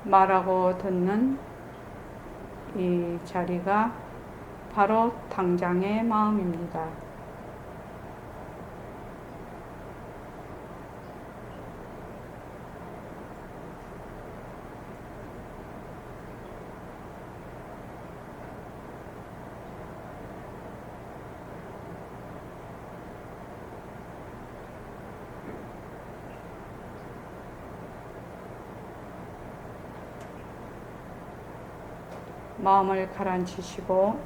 말하고 듣는 이 자리가 바로 당장의 마음입니다. 마음을 가라앉히시고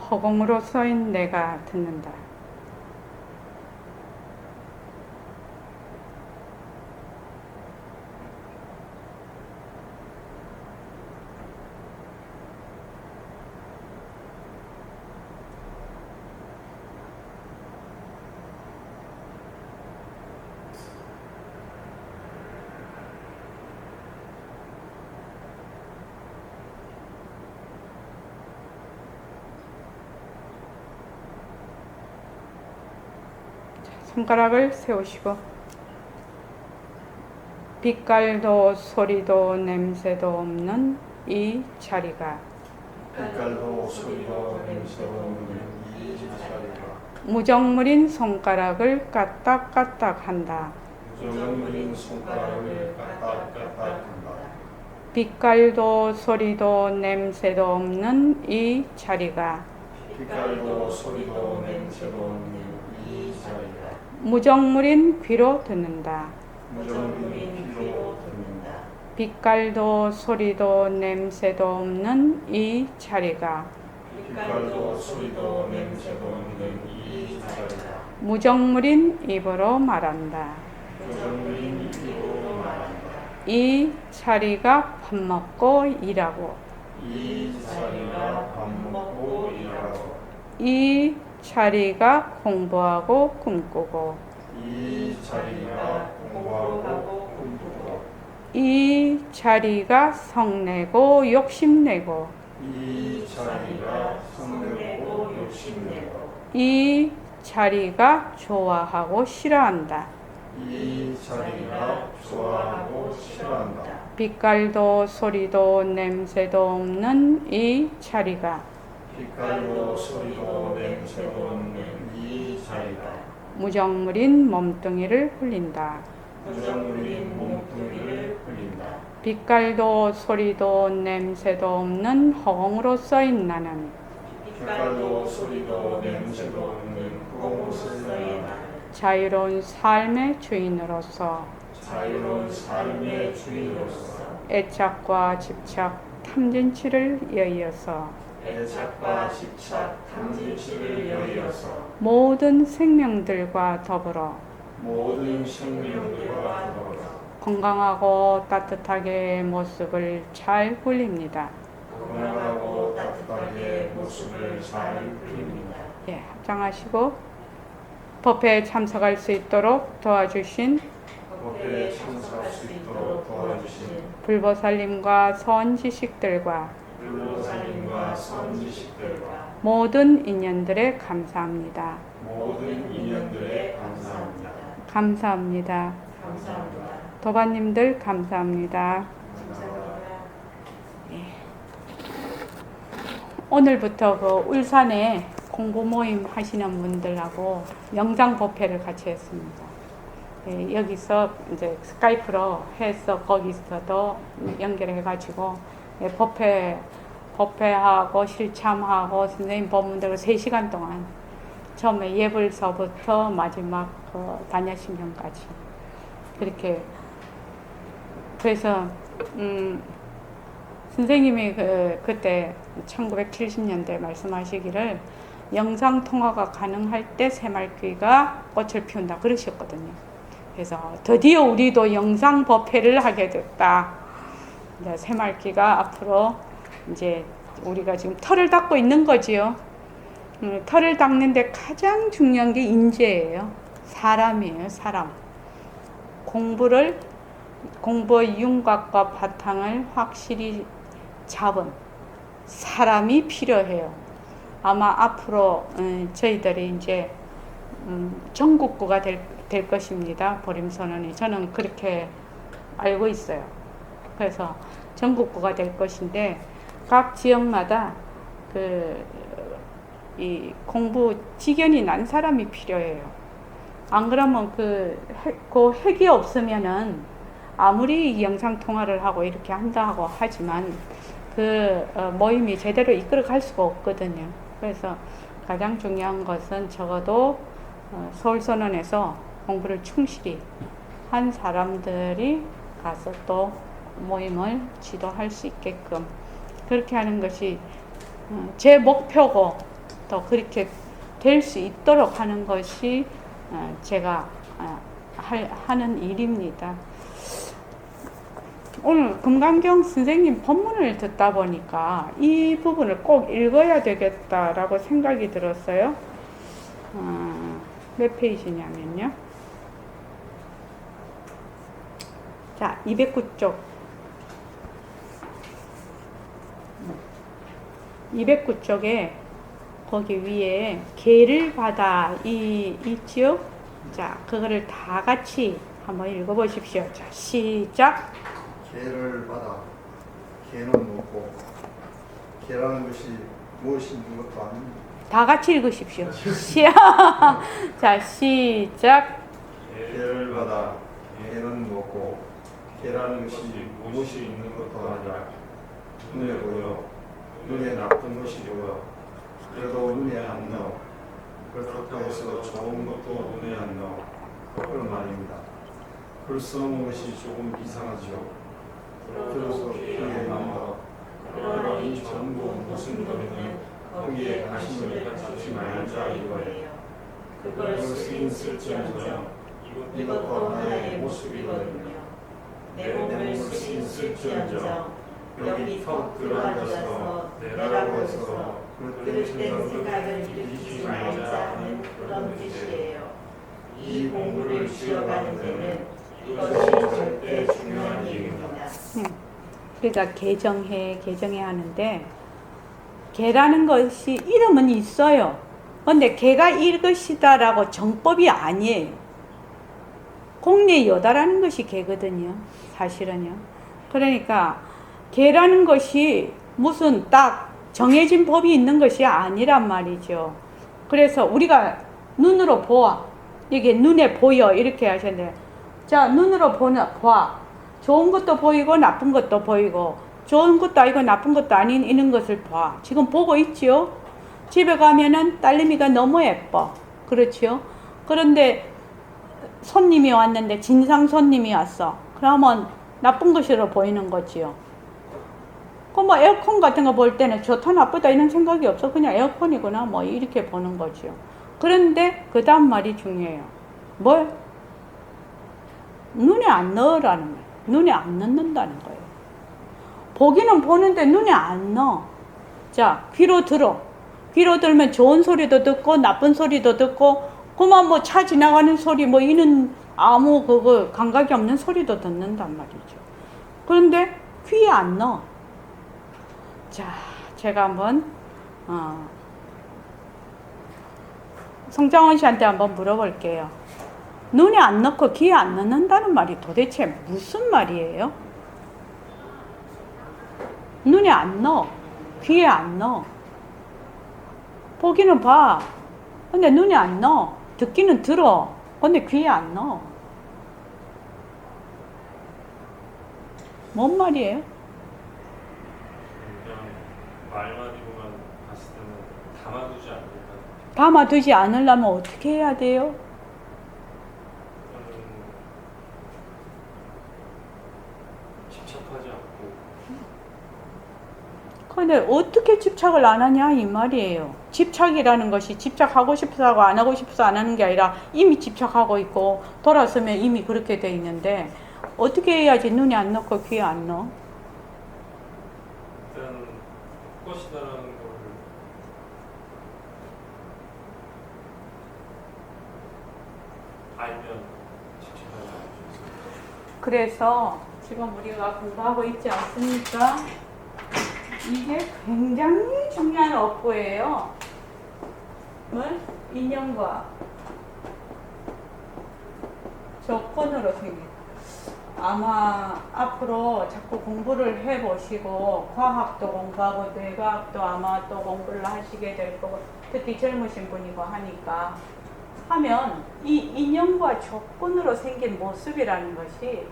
허공으로 서인 내가 듣는다. 손가락을 세우시고 빛깔도 소리도 냄새도 없는 이 자리가 빛깔도 소리도 냄새도 없는 이 자리가 무정물인 손가락을 까딱까딱 한다. 무정물인 손가락을 까딱까딱 한다. 빛깔도 소리도 냄새도 없는 이 자리가 빛깔도 소리도 냄새도 없는 이 자리가 무정물인 귀로 듣는다. 무정물인 귀로 듣는다. 빛깔도 소리도 냄새도 없는 이 자리가 빛깔도 소리도 냄새도 없는 이 자리가 무정물인 입으로 말한다. 무정물인 입으로 말한다. 이 자리가 밥 먹고 일하고 이 자리가 밥 먹고 일하고 이 자리가 공부하고 꿈꾸고 이 자리가 공부하고 꿈꾸고 이 자리가 성내고 욕심내고 이 자리가 성내고 욕심내고 이 자리가 좋아하고 싫어한다. 이 자리가 좋아하고 싫어한다. 빛깔도 소리도 냄새도 없는 이 자리가 빛깔도 소리도 냄새도 없는 이 자리가 무정물인 몸뚱이를 흘린다. 무정물인 몸뚱이를 흘린다. 빛깔도 소리도 냄새도 없는 허공으로 써인 나는 빛깔도 소리도 냄새도 없는 흑공으로서 쓰인 자유로운 삶의 주인으로서 자유로운 삶의 주인으로서 애착과 집착, 탐진치를 여의어서 애착과 집착, 탐진치를 여의어서 모든 생명들과 더불어 모든 생명들과 더불어 건강하고 따뜻하게 모습을 잘 굴립니다. 건강하고 따뜻하게 모습을 잘 그립니다. 예, 합장하시고 법회에 참석할 수 있도록 도와주신 법회에 참석할 수 있도록 도와주신 불보살님과 선지식들과 불보살님과 선지식들과 모든 인연들에 감사합니다. 모든 인연들에 감사합니다. 감사합니다. 감사합니다. 도반님들 감사합니다. 예. 오늘부터 그 울산에 공부 모임 하시는 분들하고 영상 법회를 같이 했습니다. 예, 여기서 이제 스카이프로 해서 거기서도 연결해가지고 예, 법회하고 실참하고 선생님 법문대로 3시간 동안 처음에 예불서부터 마지막 그 반야심경까지 그렇게 그래서 선생님이 그때 1970년대 말씀하시기를 영상통화가 가능할 때 새말귀가 꽃을 피운다 그러셨거든요. 그래서 드디어 우리도 영상 법회를 하게 됐다. 이제 새말귀가 앞으로 이제 우리가 지금 털을 닦고 있는 거지요. 털을 닦는데 가장 중요한 게 인재예요. 사람이에요, 사람. 공부의 윤곽과 바탕을 확실히 잡은 사람이 필요해요. 아마 앞으로 저희들이 이제 전국구가 될 될 것입니다. 보림선언이. 저는 그렇게 알고 있어요. 그래서 전국구가 될 것인데 각 지역마다 이 공부 직연이 난 사람이 필요해요. 안 그러면 그 핵이 없으면은 아무리 영상 통화를 하고 이렇게 한다고 하지만 모임이 제대로 이끌어 갈 수가 없거든요. 그래서 가장 중요한 것은 적어도 서울선언에서 공부를 충실히 한 사람들이 가서 또 모임을 지도할 수 있게끔 그렇게 하는 것이 제 목표고 또 그렇게 될 수 있도록 하는 것이 제가 하는 일입니다. 오늘 금강경 선생님 법문을 듣다 보니까 이 부분을 꼭 읽어야 되겠다라고 생각이 들었어요. 몇 페이지냐면요. 자, 209쪽. 209쪽에 거기 위에 개를 받아 있지요? 자, 그거를 다 같이 한번 읽어보십시오. 자, 시작. 개를 받아 개는 먹고 개라는 것이 무엇이 있는 것도 아닙니다. 다 같이 읽으십시오. 자, 시작. 개를 받아 개는 먹고 개라는 것이 무엇이 있는 것도 아니라 눈에 보여 눈에 나쁜 것이 보여 그래도 눈에 안 넣어 그렇다고 해서 좋은 것도 눈에 안 넣어 그런 말입니다. 글 써놓은 것이 조금 이상하죠. 그래서 귀에 남아 그러니 전부 무슨 것이든 거기에 관심을 갖지 말자 이거예요. 그걸 쓰긴 쓸지언정 이것도 하나의 모습이거든요. 내 몸을 쓰긴 쓸지언정 여기 턱 들어앉아서 내라고 해서 그릇된 생각을 일으키지 말자는 그런 뜻이에요. 이 공부를 지어가는 데는 이것이 절대 중요한 얘기입니다. 그러니까 개정해 하는데 개라는 것이 이름은 있어요. 근데 개가 이것이다라고 정법이 아니에요. 공례 여다라는 것이 개거든요. 사실은요. 그러니까 개라는 것이 무슨 딱 정해진 법이 있는 것이 아니란 말이죠. 그래서 우리가 눈으로 보아. 이게 눈에 보여. 이렇게 하셨는데 자, 눈으로 봐. 좋은 것도 보이고 나쁜 것도 보이고 좋은 것도 아니고 나쁜 것도 아닌 이런 것을 봐. 지금 보고 있지요? 집에 가면은 딸내미가 너무 예뻐. 그렇지요? 그런데 손님이 왔는데 진상 손님이 왔어. 그러면 나쁜 것으로 보이는 거지요. 뭐 에어컨 같은 거 볼 때는 좋다 나쁘다 이런 생각이 없어. 그냥 에어컨이구나 뭐 이렇게 보는 거지요. 그런데 그 다음 말이 중요해요. 뭘? 눈에 안 넣으라는 거예요. 눈에 안 넣는다는 거예요. 보기는 보는데 눈에 안 넣어. 자, 귀로 들어. 귀로 들면 좋은 소리도 듣고 나쁜 소리도 듣고 그만 뭐 차 지나가는 소리 뭐 이는 아무 감각이 없는 소리도 듣는단 말이죠. 그런데 귀에 안 넣어. 자, 제가 한번 송장원 씨한테 한번 물어볼게요. 눈에 안 넣고 귀에 안 넣는다는 말이 도대체 무슨 말이에요? 눈에 안 넣어. 귀에 안 넣어. 보기는 봐. 근데 눈에 안 넣어. 듣기는 들어. 근데 귀에 안 넣어. 뭔 말이에요? 그냥 말만으로만 봤을 때는 담아두지 않을까? 담아두지 않으려면 어떻게 해야 돼요? 집착하지 않고. 근데 어떻게 집착을 안 하냐 이 말이에요. 집착이라는 것이 집착하고 싶어서 하고 안 하고 싶어서 안 하는 게 아니라 이미 집착하고 있고 돌아서면 이미 그렇게 돼 있는데 어떻게 해야지 눈에 안 넣고 귀에 안 넣어? 일단 것이다라는 거를 알면 집착하지 않죠. 그래서 지금 우리가 공부하고 있지 않습니까? 이게 굉장히 중요한 업보예요. 뭘? 인연과 조건으로 생긴. 아마 앞으로 자꾸 공부를 해보시고 과학도 공부하고 뇌과학도 아마 또 공부를 하시게 될 거고 특히 젊으신 분이고 하니까 하면 이 인연과 조건으로 생긴 모습이라는 것이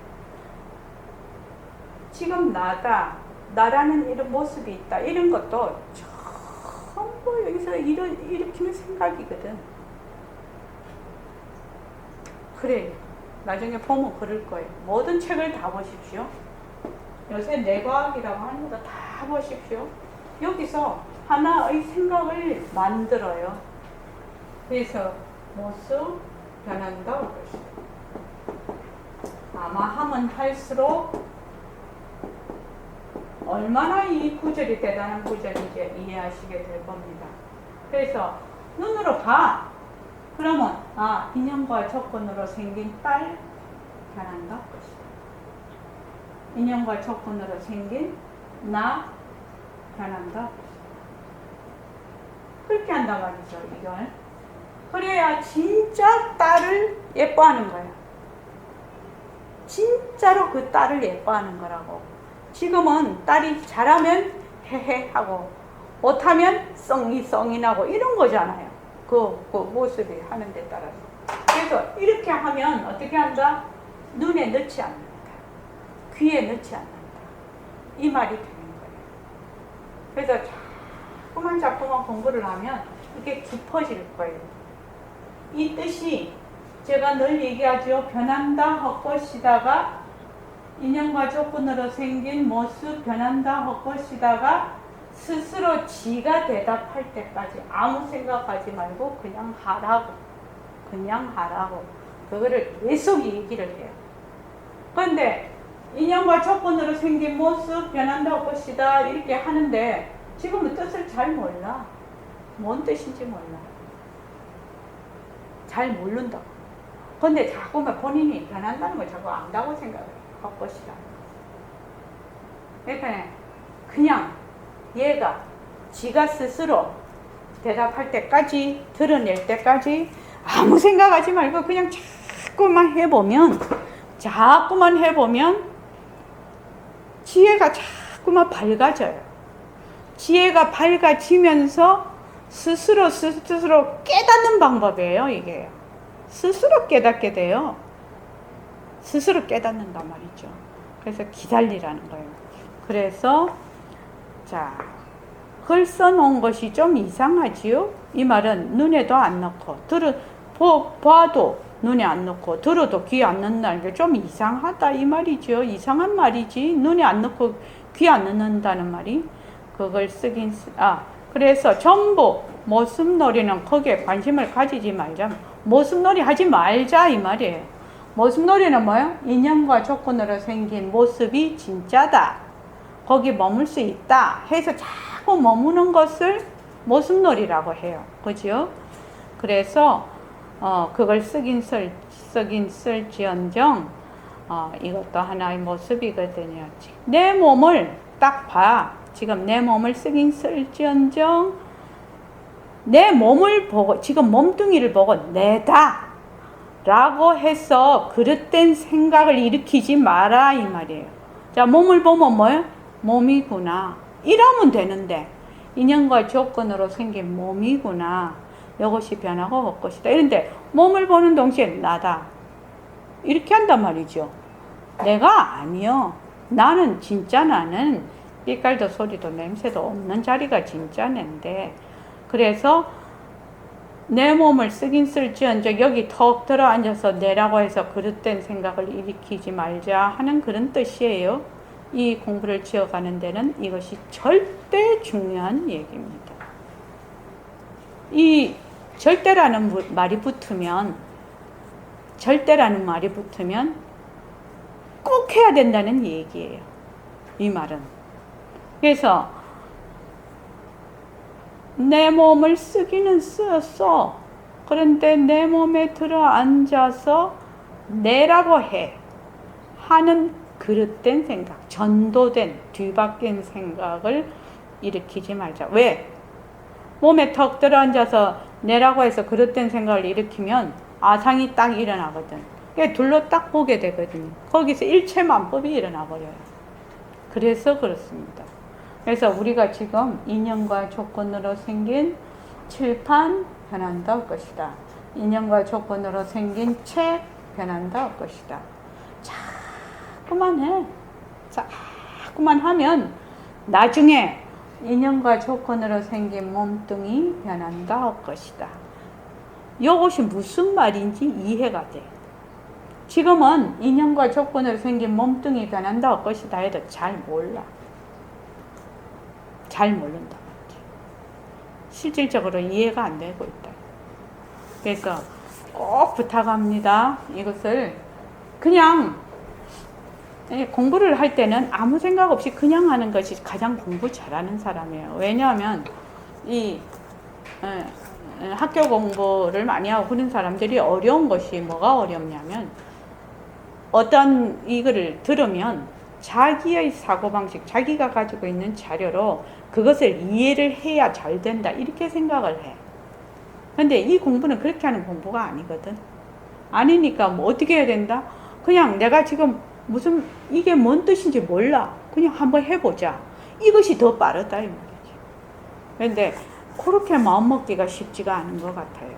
지금 나라는 이런 모습이 있다 이런 것도 전부 여기서 일으키는 생각이거든. 그래 나중에 보면 그럴 거예요. 모든 책을 다 보십시오. 요새 뇌과학이라고 하는 것도 다 보십시오. 여기서 하나의 생각을 만들어요. 그래서 모습 변한다 올 것이다. 아마 하면 할수록 얼마나 이 구절이 대단한 구절인지 이해하시게 될 겁니다. 그래서 눈으로 봐. 그러면 인연과 조건으로 생긴 딸 변한다 올 것이다. 인연과 조건으로 생긴 나 변한다 올 것이다. 그렇게 한단 말이죠. 이걸. 그래야 진짜 딸을 예뻐하는 거야. 진짜로 그 딸을 예뻐하는 거라고. 지금은 딸이 잘하면 헤헤 하고 못하면 썽이 나고 이런 거잖아요. 그 모습이 하는 데 따라서. 그래서 이렇게 하면 어떻게 한다? 눈에 넣지 않는다. 귀에 넣지 않는다. 이 말이 되는 거예요. 그래서 자꾸만 공부를 하면 이게 깊어질 거예요. 이 뜻이 제가 늘 얘기하죠. 변한다 헛것이다가 인연과 조건으로 생긴 모습 변한다 헛것이다가 스스로 지가 대답할 때까지 아무 생각하지 말고 그냥 하라고 그거를 계속 얘기를 해요. 그런데 인연과 조건으로 생긴 모습 변한다 헛것이다 이렇게 하는데 지금은 뜻을 잘 몰라. 뭔 뜻인지 몰라. 잘 모른다고. 근데 자꾸만 본인이 변한다는 걸 자꾸 안다고 생각해요. 헛것이다. 그러니까 그냥 얘가 지가 스스로 대답할 때까지 드러낼 때까지 아무 생각하지 말고 그냥 자꾸만 해보면 지혜가 자꾸만 밝아져요. 지혜가 밝아지면서 스스로 깨닫는 방법이에요. 이게 스스로 깨닫게 돼요. 스스로 깨닫는단 말이죠. 그래서 기다리라는 거예요. 그래서 글 써놓은 것이 좀 이상하지요? 이 말은 눈에도 안 넣고 봐도 눈에 안 넣고 들어도 귀에 안 넣는다는 게 좀 이상하다 이 말이죠. 이상한 말이지. 눈에 안 넣고 귀에 안 넣는다는 말이 그걸 그래서 전부 모습놀이는 거기에 관심을 가지지 말자. 모습놀이 하지 말자 이 말이에요. 모습놀이는 뭐예요? 인연과 조건으로 생긴 모습이 진짜다. 거기 머물 수 있다 해서 자꾸 머무는 것을 모습놀이라고 해요. 그죠? 그래서 그걸 쓰긴 쓸지언정 이것도 하나의 모습이거든요. 내 몸을 딱 봐. 지금 내 몸을 쓰긴 쓸지언정 내 몸을 보고 지금 몸뚱이를 보고 내다 라고 해서 그릇된 생각을 일으키지 마라 이 말이에요. 자, 몸을 보면 뭐예요? 몸이구나 이러면 되는데 인연과 조건으로 생긴 몸이구나 이것이 변하고 헛것이다 이런데 몸을 보는 동시에 나다 이렇게 한단 말이죠. 내가 아니요. 나는 진짜 나는 빛깔도 소리도 냄새도 없는 자리가 진짜 내인데 그래서 내 몸을 쓰긴 쓸지언정 여기 턱 들어 앉아서 내라고 해서 그릇된 생각을 일으키지 말자 하는 그런 뜻이에요. 이 공부를 지어가는 데는 이것이 절대 중요한 얘기입니다. 이 절대라는 말이 붙으면 꼭 해야 된다는 얘기예요. 이 말은. 그래서 내 몸을 쓰기는 써. 그런데 내 몸에 들어 앉아서 내라고 하는 그릇된 생각, 전도된 뒤바뀐 생각을 일으키지 말자. 왜? 몸에 턱 들어 앉아서 내라고 해서 그릇된 생각을 일으키면 아상이 딱 일어나거든. 둘러 딱 보게 되거든요. 거기서 일체만법이 일어나 버려요. 그래서 그렇습니다. 그래서 우리가 지금 인연과 조건으로 생긴 칠판 변한다 할 것이다. 인연과 조건으로 생긴 책 변한다 할 것이다. 자꾸만 해. 자꾸만 하면 나중에 인연과 조건으로 생긴 몸뚱이 변한다 할 것이다. 이것이 무슨 말인지 이해가 돼. 지금은 인연과 조건으로 생긴 몸뚱이 변한다 할 것이다 해도 잘 몰라. 잘 모른다. 실질적으로 이해가 안 되고 있다. 그래서 꼭 부탁합니다. 이것을 그냥 공부를 할 때는 아무 생각 없이 그냥 하는 것이 가장 공부 잘하는 사람이에요. 왜냐하면 이 학교 공부를 많이 하고 그런 사람들이 어려운 것이 뭐가 어렵냐면 어떤 이거를 들으면 자기의 사고방식, 자기가 가지고 있는 자료로 그것을 이해를 해야 잘 된다 이렇게 생각을 해. 근데 이 공부는 그렇게 하는 공부가 아니거든. 아니니까 뭐 어떻게 해야 된다? 그냥 내가 지금 무슨 이게 뭔 뜻인지 몰라. 그냥 한번 해보자. 이것이 더 빠르다 이 말이지. 그런데 그렇게 마음먹기가 쉽지가 않은 것 같아요.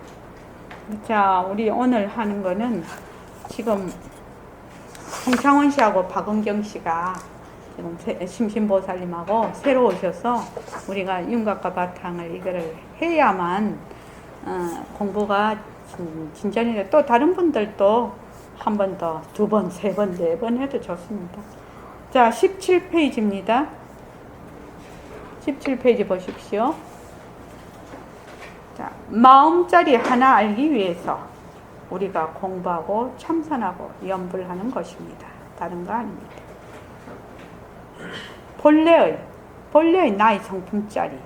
자, 우리 오늘 하는 거는 지금 홍창원 씨하고 박은경 씨가 지금 심신보살님하고 새로 오셔서 우리가 윤곽과 바탕을 이거를 해야만 공부가 진전이 돼. 또 다른 분들도 한 번 더, 두 번, 세 번, 네 번 해도 좋습니다. 자, 17페이지입니다. 17페이지 보십시오. 자, 마음자리 하나 알기 위해서 우리가 공부하고 참선하고 연불 하는 것입니다. 다른 거 아닙니다. 본래의 나의 성품자리,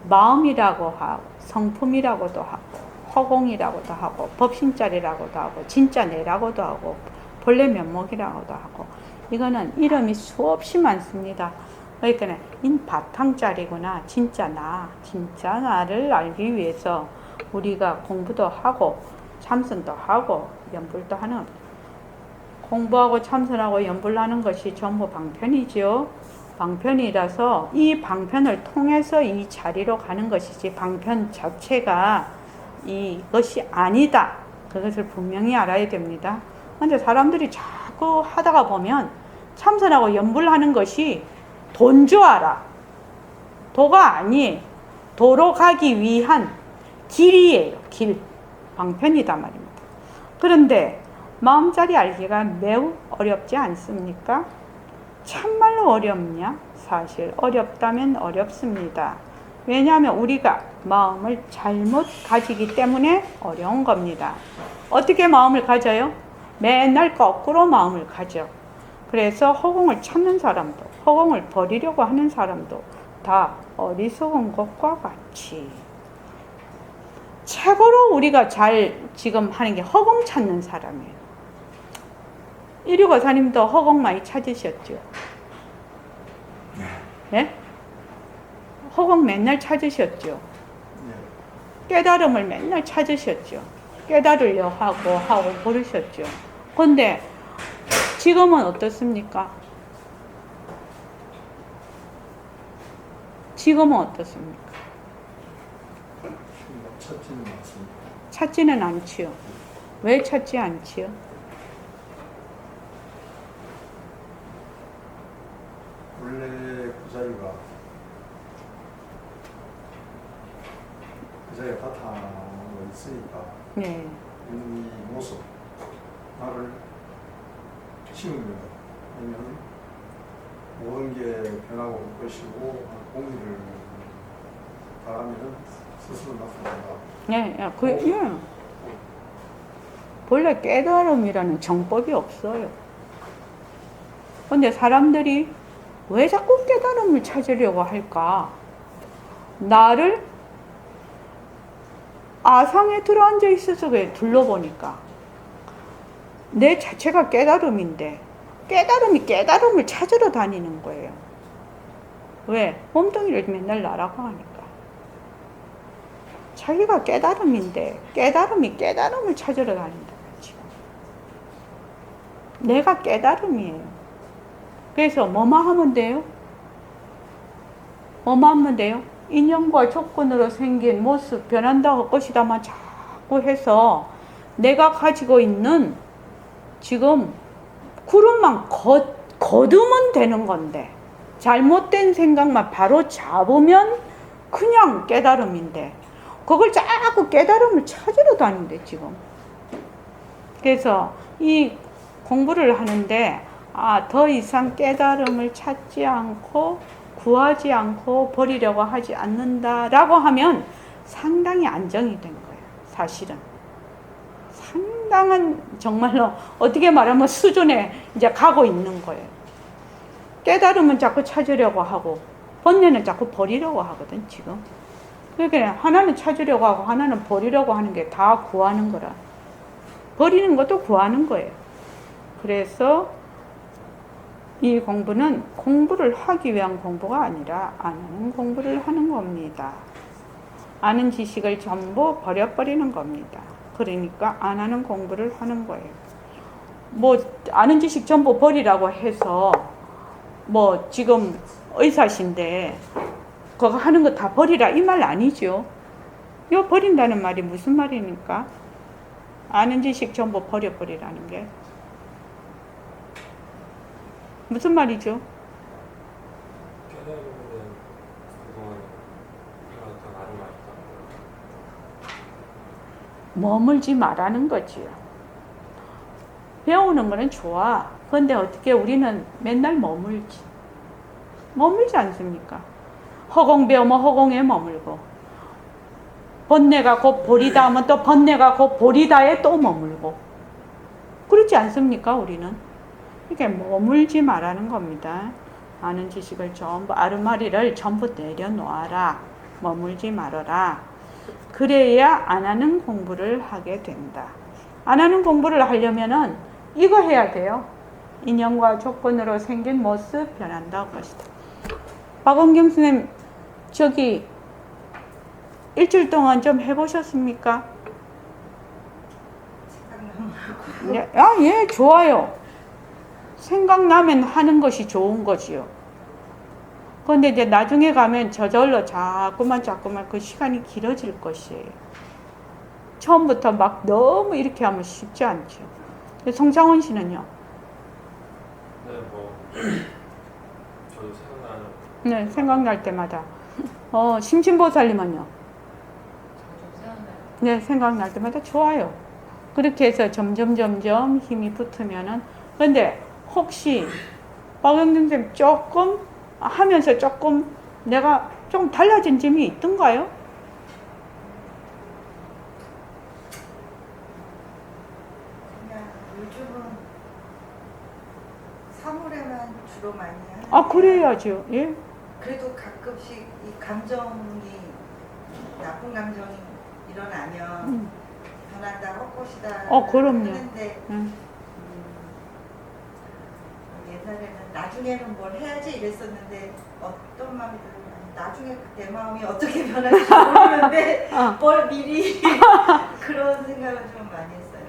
마음이라고 하고 성품이라고도 하고 허공이라고도 하고 법신자리라고도 하고 진짜 내라고도 하고 본래 면목이라고도 하고 이거는 이름이 수없이 많습니다. 그러니까 바탕자리구나. 진짜 나를 알기 위해서 우리가 공부도 하고 참선도 하고 연불도 하는, 공부하고 참선하고 연불하는 것이 전부 방편이죠. 방편이라서 이 방편을 통해서 이 자리로 가는 것이지 방편 자체가 이것이 아니다. 그것을 분명히 알아야 됩니다. 근데 사람들이 자꾸 하다가 보면 참선하고 연불하는 것이 돈 줄 알아. 도가 아니에요. 도로 가기 위한 길이에요. 길. 방편이다 말입니다. 그런데 마음자리 알기가 매우 어렵지 않습니까? 참말로 어렵냐? 사실 어렵다면 어렵습니다. 왜냐하면 우리가 마음을 잘못 가지기 때문에 어려운 겁니다. 어떻게 마음을 가져요? 맨날 거꾸로 마음을 가져. 그래서 허공을 찾는 사람도, 허공을 버리려고 하는 사람도 다 어리석은 것과 같이 최고로 우리가 잘 지금 하는 게 허공 찾는 사람이에요. 1654님도 허공 많이 찾으셨죠? 네? 허공 맨날 찾으셨죠? 깨달음을 맨날 찾으셨죠? 깨달으려 하고 그러셨죠? 근데 지금은 어떻습니까? 지금은 어떻습니까? 찾지는 않습니다. 찾지는 않지요. 왜 찾지 않지요? 원래 그 자리가 바탕으로 있으니까 네. 이 모습 나를 치우면 왜냐면 모든 게 변하고 올 것이고 공의를 바라면 스스로 나타난다. 예. 본래 깨달음이라는 정법이 없어요. 근데 사람들이 왜 자꾸 깨달음을 찾으려고 할까? 나를 아상에 들어앉아 있어서 왜 둘러보니까 내 자체가 깨달음인데 깨달음을 찾으러 다니는 거예요. 왜? 몸뚱이를 맨날 나라고 하니까. 자기가 깨달음인데 깨달음을 찾으러 다닌다. 지금. 내가 깨달음이에요. 그래서 뭐만 하면 돼요? 뭐만 하면 돼요? 인연과 조건으로 생긴 모습 변한다 할 것이다만 자꾸 해서 내가 가지고 있는 지금 구름만 거두면 되는 건데 잘못된 생각만 바로 잡으면 그냥 깨달음인데 그걸 자꾸 깨달음을 찾으러 다닌대 지금. 그래서 이 공부를 하는데 더 이상 깨달음을 찾지 않고 구하지 않고 버리려고 하지 않는다라고 하면 상당히 안정이 된 거예요. 사실은 상당한 정말로 어떻게 말하면 수준에 이제 가고 있는 거예요. 깨달음은 자꾸 찾으려고 하고 번뇌는 자꾸 버리려고 하거든 지금. 그러니까 하나는 찾으려고 하고 하나는 버리려고 하는 게 다 구하는 거라. 버리는 것도 구하는 거예요. 그래서 이 공부는 공부를 하기 위한 공부가 아니라 안 하는 공부를 하는 겁니다. 아는 지식을 전부 버려버리는 겁니다. 그러니까 안 하는 공부를 하는 거예요. 뭐 아는 지식 전부 버리라고 해서 뭐 지금 의사신데 그거 하는 거 다 버리라 이 말 아니죠. 이거 버린다는 말이 무슨 말입니까? 아는 지식 전부 버려버리라는 게 무슨 말이죠? 깨달으면 그동안 해왔던 아름다운 머물지 말라는 거지요. 배우는 거는 좋아. 그런데 어떻게 우리는 맨날 머물지 않습니까? 허공 배우면 허공에 머물고 번뇌가 곧 보리다 하면 또 번뇌가 곧 보리다에 또 머물고 그렇지 않습니까? 우리는 이렇게 머물지 말라는 겁니다. 아는 지식을 전부 아르마리를 전부 내려놓아라. 머물지 말아라. 그래야 안 하는 공부를 하게 된다. 안 하는 공부를 하려면은 이거 해야 돼요. 인연과 조건으로 생긴 모습 변한다 것이다. 박원경 선생님 저기 일주일 동안 좀 해보셨습니까? 예, 좋아요. 생각나면 하는 것이 좋은 거지요. 그런데 이제 나중에 가면 저절로 자꾸만 그 시간이 길어질 것이에요. 처음부터 막 너무 이렇게 하면 쉽지 않죠. 송창원 씨는요? 네, 뭐 저도 생각나는. 네, 생각날 때마다. 심신보살님은요? 네, 생각날 때마다 좋아요. 그렇게 해서 점점 힘이 붙으면은. 근데 혹시 박영준 선생님 조금 하면서 조금 내가 좀 달라진 점이 있던가요? 그냥 요즘은 사물에만 주로 많이 하는데 그래야죠. 예. 그래도 가끔씩 이 감정이 나쁜 감정이 일어나면 변한다 할 것이다 그럼요. 하는데 옛날에는 나중에는 뭘 해야지 이랬었는데 어떤 마음이 들면 나중에 내 마음이 어떻게 변할지 모르는데 뭘 미리 그런 생각을 좀 많이 했어요.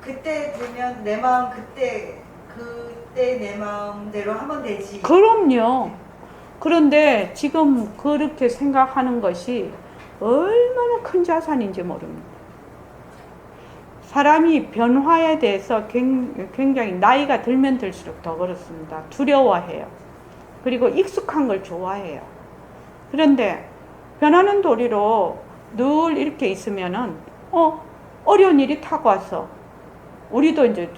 그때 되면 내 마음 그때 내 마음대로 하면 되지. 그럼요. 그런데 지금 그렇게 생각하는 것이 얼마나 큰 자산인지 모릅니다. 사람이 변화에 대해서 굉장히 나이가 들면 들수록 더 그렇습니다. 두려워해요. 그리고 익숙한 걸 좋아해요. 그런데 변하는 도리로 늘 이렇게 있으면은 어려운 일이 탁 와서 우리도 이제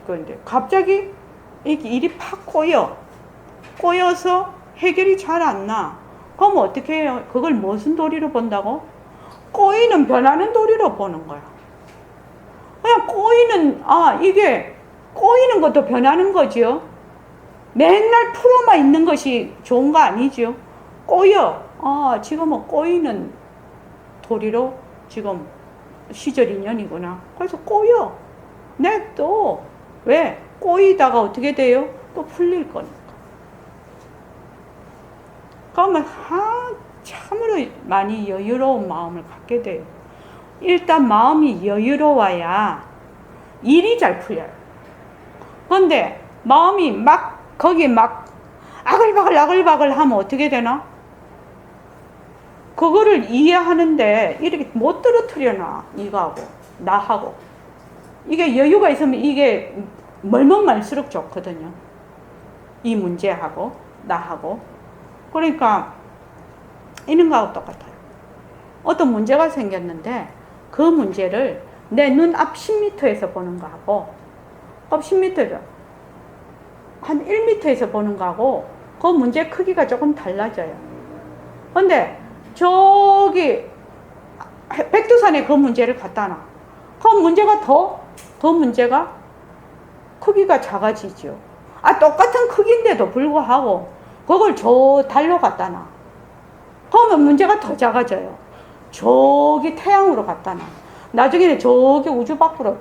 갑자기 이렇게 일이 팍 꼬여서 해결이 잘 안 나. 그럼 어떻게 해요? 그걸 무슨 도리로 본다고? 꼬이는 변하는 도리로 보는 거야. 그냥 이게 꼬이는 것도 변하는 거죠. 맨날 풀어만 있는 것이 좋은 거 아니죠. 꼬여. 지금은 꼬이는 도리로 지금 시절 인연이구나. 그래서 꼬여. 왜? 꼬이다가 어떻게 돼요? 또 풀릴 거니까. 그러면 참으로 많이 여유로운 마음을 갖게 돼요. 일단 마음이 여유로워야 일이 잘 풀려요. 그런데 마음이 막 거기 막 아글바글 하면 어떻게 되나? 그거를 이해하는데 이렇게 못 떨어뜨려놔. 이거하고 나하고 이게 여유가 있으면 이게 멀면 말수록 좋거든요. 이 문제하고 나하고. 그러니까 이런 거하고 똑같아요. 어떤 문제가 생겼는데 그 문제를 내 눈앞 10m에서 보는 거하고 앞 10m에서 한 1m에서 보는 거하고 그 문제 크기가 조금 달라져요. 근데 저기 백두산에 그 문제를 갖다 놔. 그 문제가 그 문제가 크기가 작아지죠. 똑같은 크기인데도 불구하고 그걸 저 달로 갖다 놔. 그러면 문제가 더 작아져요. 저기 태양으로 갖다 놔. 나중에는 저기 우주 밖으로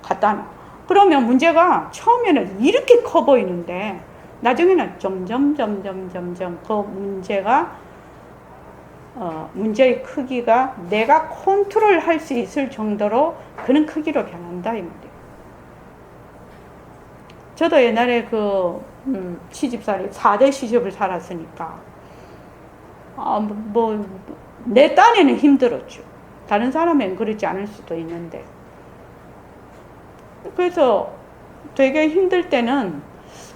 갖다 놔. 그러면 문제가 처음에는 이렇게 커 보이는데 나중에는 점점 그 문제가 문제의 크기가 내가 컨트롤할 수 있을 정도로 그런 크기로 변한다 이 말이에요. 저도 옛날에 시집살이 4대 시집을 살았으니까 내 딴에는 힘들었죠. 다른 사람은 그렇지 않을 수도 있는데 그래서 되게 힘들 때는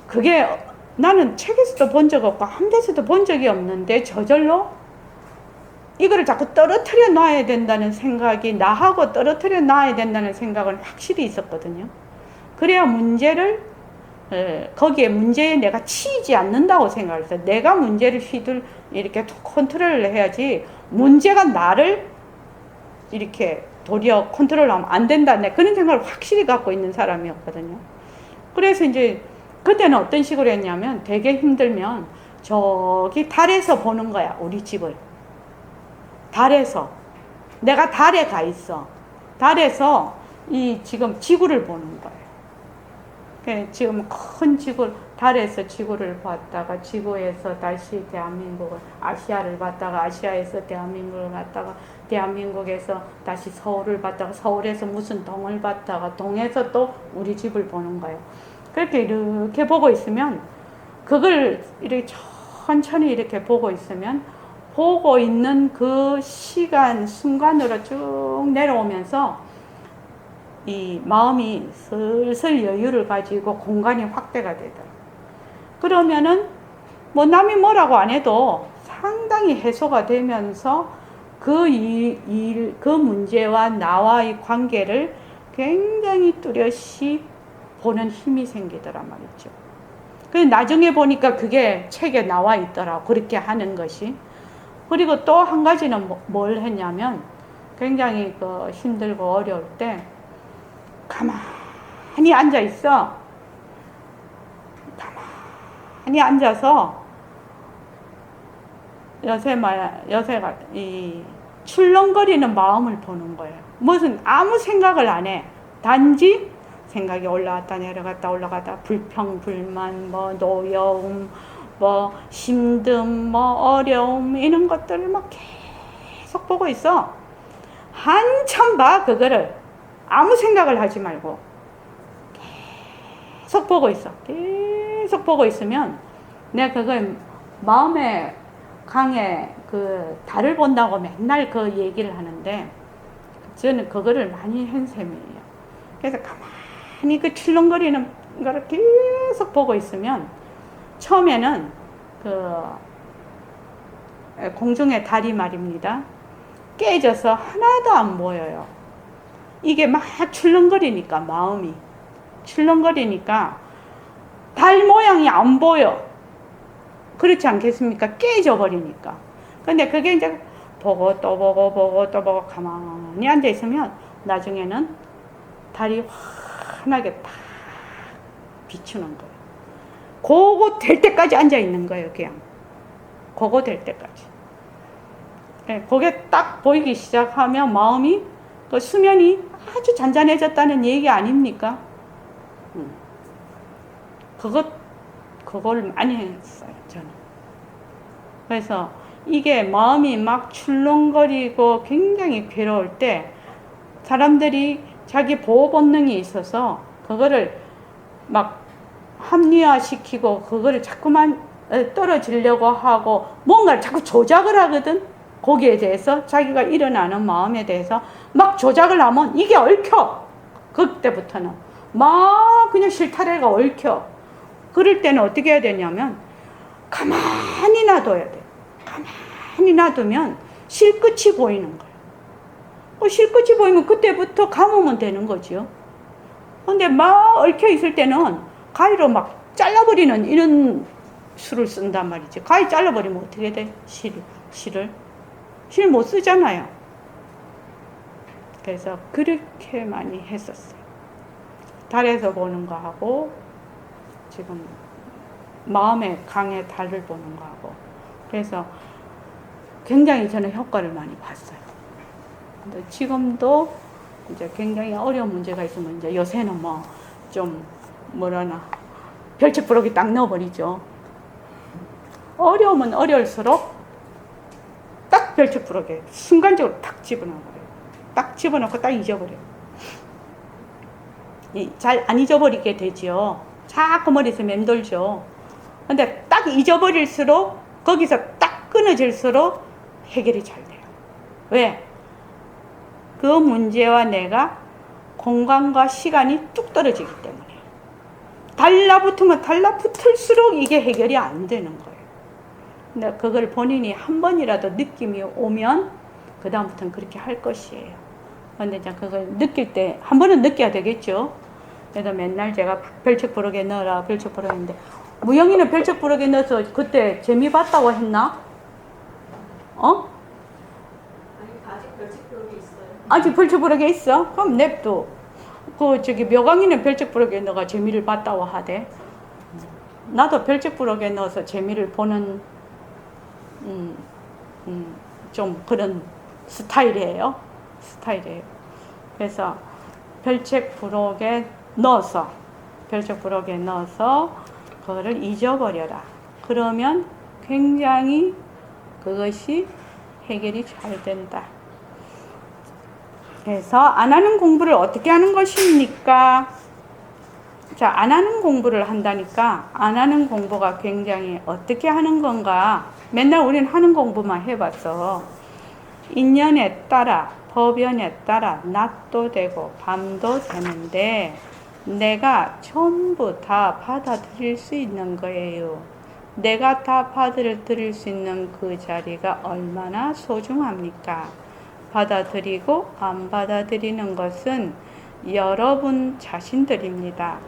그게 나는 책에서도 본 적 없고 한 데서도 본 적이 없는데 저절로 이거를 자꾸 떨어뜨려 놔야 된다는 생각이 나하고 떨어뜨려 놔야 된다는 생각은 확실히 있었거든요. 그래야 거기에 문제에 내가 치이지 않는다고 생각했어요. 내가 문제를 이렇게 컨트롤을 해야지 문제가 나를 이렇게 도리어 컨트롤하면 안 된다. 그런 생각을 확실히 갖고 있는 사람이었거든요. 그래서 이제 그때는 어떤 식으로 했냐면 되게 힘들면 저기 달에서 보는 거야. 우리 집을. 달에서. 내가 달에 가 있어. 달에서 지금 지구를 보는 거예요. 지금 큰 지구, 달에서 지구를 봤다가 지구에서 다시 아시아를 봤다가 아시아에서 대한민국을 갔다가 대한민국에서 다시 서울을 봤다가 서울에서 무슨 동을 봤다가 동에서 또 우리 집을 보는 거예요. 그렇게 이렇게 보고 있으면 그걸 이렇게 천천히 이렇게 보고 있으면 보고 있는 그 순간으로 쭉 내려오면서 이 마음이 슬슬 여유를 가지고 공간이 확대가 되더라고요. 그러면은 남이 뭐라고 안 해도 상당히 해소가 되면서 그 문제와 나와의 관계를 굉장히 뚜렷이 보는 힘이 생기더란 말이죠. 그래서 나중에 보니까 그게 책에 나와 있더라고. 그렇게 하는 것이. 그리고 또 한 가지는 뭘 했냐면 굉장히 힘들고 어려울 때 가만히 앉아 있어. 가만히 앉아서 여새가 이 출렁거리는 마음을 보는 거예요. 아무 생각을 안 해. 단지 생각이 올라갔다 내려갔다 불평, 불만, 노여움, 힘듦, 어려움 이런 것들을 계속 보고 있어. 한참 봐 그거를. 아무 생각을 하지 말고 계속 보고 있어. 계속 보고 있으면 내가 그걸 마음에 강에 달을 본다고 맨날 그 얘기를 하는데 저는 그거를 많이 한 셈이에요. 그래서 가만히 그 출렁거리는 거를 계속 보고 있으면 처음에는 공중의 달이 말입니다. 깨져서 하나도 안 보여요. 이게 막 출렁거리니까 마음이 출렁거리니까 달 모양이 안 보여. 그렇지 않겠습니까? 깨져 버리니까. 근데 그게 이제 보고 또 보고 가만히 앉아 있으면 나중에는 달이 환하게 딱 비추는 거예요. 그거 될 때까지 앉아 있는 거예요, 그냥. 그거 될 때까지. 그게 딱 보이기 시작하면 마음이 수면이 아주 잔잔해졌다는 얘기 아닙니까? 그걸 많이 했어요, 저는. 그래서 이게 마음이 막 출렁거리고 굉장히 괴로울 때 사람들이 자기 보호 본능이 있어서 그거를 막 합리화시키고 그거를 자꾸만 떨어지려고 하고 뭔가를 자꾸 조작을 하거든. 거기에 대해서 자기가 일어나는 마음에 대해서 막 조작을 하면 이게 얽혀. 그때부터는 막 그냥 실타래가 얽혀. 그럴 때는 어떻게 해야 되냐면 가만히 놔둬야 돼. 가만히 놔두면 실끝이 보이는 거야. 실끝이 보이면 그때부터 감으면 되는 거죠. 근데 막 얽혀 있을 때는 가위로 막 잘라버리는 이런 수를 쓴단 말이지. 가위 잘라버리면 어떻게 돼? 실을 못 쓰잖아요. 그래서 그렇게 많이 했었어요. 달에서 보는 거 하고 지금 마음의 강의 달을 보는 거 하고. 그래서 굉장히 저는 효과를 많이 봤어요. 근데 지금도 이제 굉장히 어려운 문제가 있으면 이제 요새는 뭐 좀 뭐라나 별책부록이 딱 넣어버리죠. 어려우면 어려울수록 딱 별책부록에 순간적으로 탁 집어넣어버려요. 딱 집어넣고 딱 잊어버려요. 잘 안 잊어버리게 되죠. 자꾸 머리에서 맴돌죠. 근데 딱 잊어버릴수록 거기서 딱 끊어질수록 해결이 잘 돼요. 왜? 그 문제와 내가 공간과 시간이 뚝 떨어지기 때문에. 달라붙으면 달라붙을수록 이게 해결이 안 되는 거예요. 근데 그걸 본인이 한 번이라도 느낌이 오면 그 다음부터는 그렇게 할 것이에요. 근데 이제 그걸 느낄 때 한 번은 느껴야 되겠죠. 그래서 맨날 제가 별책부록에 넣어라 별책부록에 했는데 무영이는 별책부록에 넣어서 그때 재미 봤다고 했나? 어? 아직 별책부록이 있어요. 아직 별책부록에 있어? 그럼 냅둬. 묘강이는 별책부록에 넣어가 재미를 봤다고 하대. 나도 별책부록에 넣어서 재미를 보는 좀 그런 스타일이에요. 그래서 별책부록에 넣어서 그거를 잊어버려라. 그러면 굉장히 그것이 해결이 잘 된다. 그래서 안 하는 공부를 어떻게 하는 것입니까? 자, 안 하는 공부를 한다니까 안 하는 공부가 굉장히 어떻게 하는 건가? 맨날 우리는 하는 공부만 해봤어. 인연에 따라 법연에 따라 낮도 되고 밤도 되는데 내가 전부 다 받아들일 수 있는 거예요. 내가 다 받아들일 수 있는 그 자리가 얼마나 소중합니까? 받아들이고 안 받아들이는 것은 여러분 자신들입니다.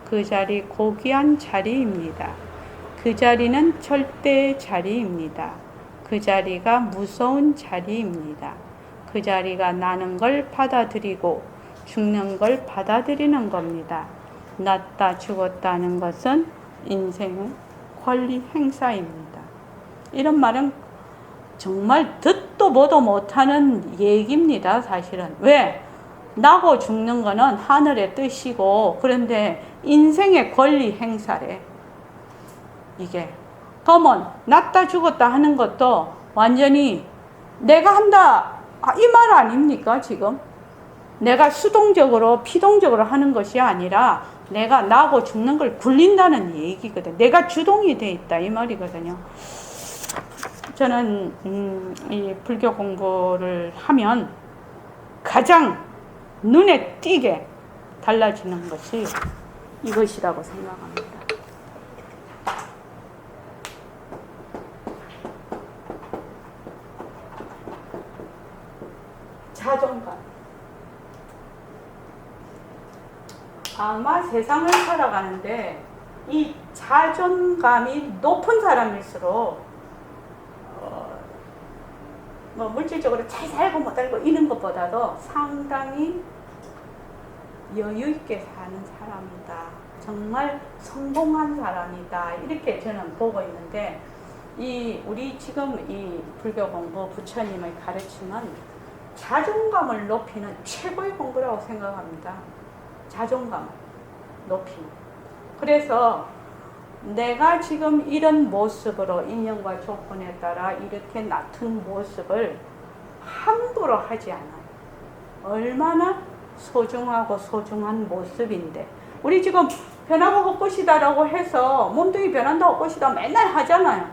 그 자리 고귀한 자리입니다. 그 자리는 절대의 자리입니다. 그 자리가 무서운 자리입니다. 그 자리가 나는 걸 받아들이고 죽는 걸 받아들이는 겁니다. 낫다 죽었다 하는 것은 인생의 권리 행사입니다. 이런 말은 정말 듣도 보도 못하는 얘기입니다. 사실은. 왜? 나고 죽는 거는 하늘의 뜻이고 그런데 인생의 권리 행사래. 이게. 그러면 낫다 죽었다 하는 것도 완전히 내가 한다 이 말 아닙니까 지금? 내가 수동적으로 피동적으로 하는 것이 아니라 내가 나고 죽는 걸 굴린다는 얘기거든. 내가 주동이 돼 있다 이 말이거든요. 저는 이 불교 공부를 하면 가장 눈에 띄게 달라지는 것이 이것이라고 생각합니다. 자존감. 아마 세상을 살아가는데 이 자존감이 높은 사람일수록 뭐 물질적으로 잘 살고 못 살고 이런 것보다도 상당히 여유 있게 사는 사람이다. 정말 성공한 사람이다. 이렇게 저는 보고 있는데 우리 지금 이 불교 공부 부처님의 가르침은 자존감을 높이는 최고의 공부라고 생각합니다. 자존감을 높이는. 그래서 내가 지금 이런 모습으로 인연과 조건에 따라 이렇게 낮은 모습을 함부로 하지 않아요. 얼마나 소중하고 소중한 모습인데 우리 지금 변화가 헛것이다라고 해서 몸뚱이 변한다 헛것이다 맨날 하잖아요.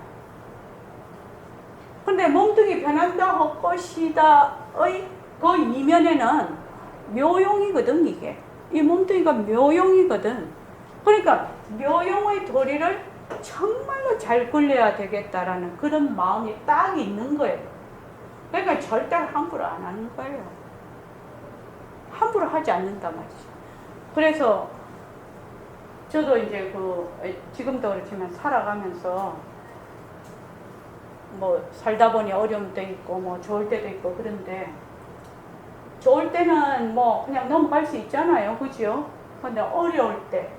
근데 몸뚱이 변한다 헛것이다의 그 이면에는 묘용이거든, 이게. 이 몸뚱이가 묘용이거든. 그러니까 묘용의 도리를 정말로 잘 굴려야 되겠다라는 그런 마음이 딱 있는 거예요. 그러니까 절대 함부로 안 하는 거예요. 함부로 하지 않는단 말이죠. 그래서 저도 이제 지금도 그렇지만 살아가면서 뭐 살다 보니 어려움도 있고 뭐 좋을 때도 있고 그런데 좋을 때는 뭐 그냥 넘어갈 수 있잖아요. 그죠? 근데 어려울 때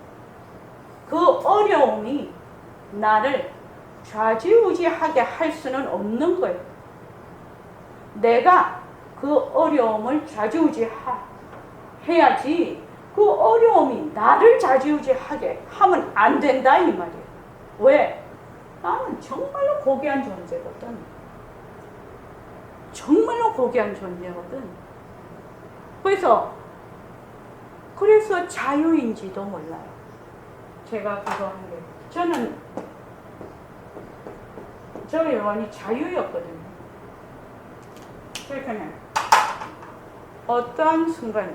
그 어려움이 나를 좌지우지하게 할 수는 없는 거예요. 내가 그 어려움을 좌지우지해야지 그 어려움이 나를 좌지우지하게 하면 안 된다 이 말이에요. 왜? 나는 정말로 고귀한 존재거든. 정말로 고귀한 존재거든. 그래서 자유인지도 몰라요. 제가 그거 한 게. 저의 요한이 자유였거든요. 그러니까 어떠한 순간에